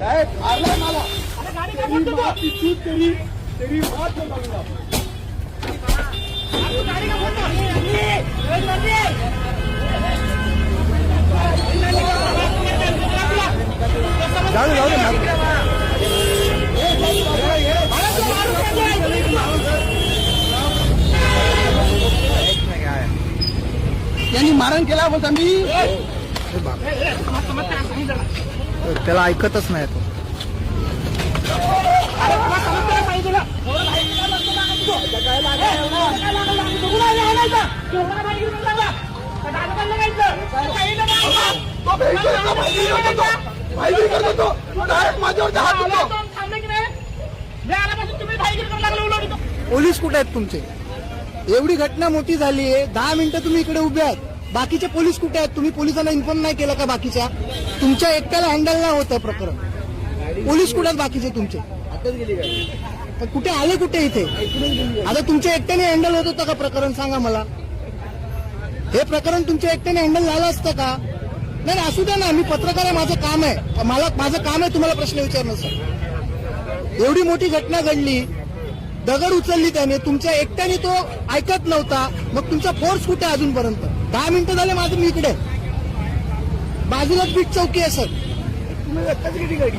मारला मला तेरी माँ की चूत तेरी माँ को मारूंगा। यांनी मारण केला बोलता मी त्याला ऐकतच नाही तो. पोलीस कुठे आहेत तुमचे? एवढी घटना मोठी झाली आहे, 10 मिनिटं तुम्ही इकडे उभे आहात. बाकीचे पोलीस कुठे आहेत? तुम्ही पोलिसांना इन्फॉर्म नाही केलं का? बाकीच्या तुमच्या एकट्याला हँडल नाही होतं प्रकरण. पोलीस कुठे आहेत बाकीचे तुमचे? कुठे आले कुठे इथे? आता तुमच्या एकट्याने हँडल होत होतं का प्रकरण? सांगा मला. हे प्रकरण तुमच्या एकट्याने हँडल झालं असतं का? नाही असू द्या ना, मी पत्रकार आहे, माझं काम आहे. माझं काम आहे तुम्हाला प्रश्न विचारणं. सर एवढी मोठी घटना घडली, दगड उचलली त्याने, तुमच्या एकट्याने तो ऐकत नव्हता. मग तुमचा फोर्स कुठे अजूनपर्यंत? 10 मिनिटं झाले माझं मी इकडे. बाजूलाच बीट चौकी आहे सर.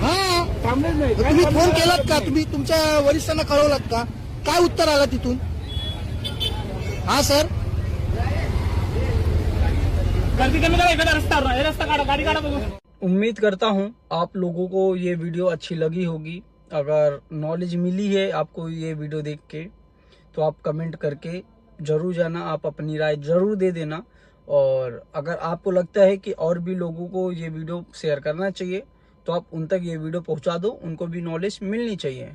हा तुम्ही फोन केलात का? तुम्ही तुमच्या वरिष्ठांना कळवलात का? काय उत्तर आलं तिथून? हा सर उम्मीद करता हूँ आप लोगों को ये वीडियो अच्छी लगी होगी. अगर नॉलेज मिली है आपको ये वीडियो देख के तो आप कमेंट करके जरूर जाना, आप अपनी राय जरूर दे देना. और अगर आपको लगता है कि और भी लोगों को ये वीडियो शेयर करना चाहिए तो आप उन तक ये वीडियो पहुंचा दो, उनको भी नॉलेज मिलनी चाहिए.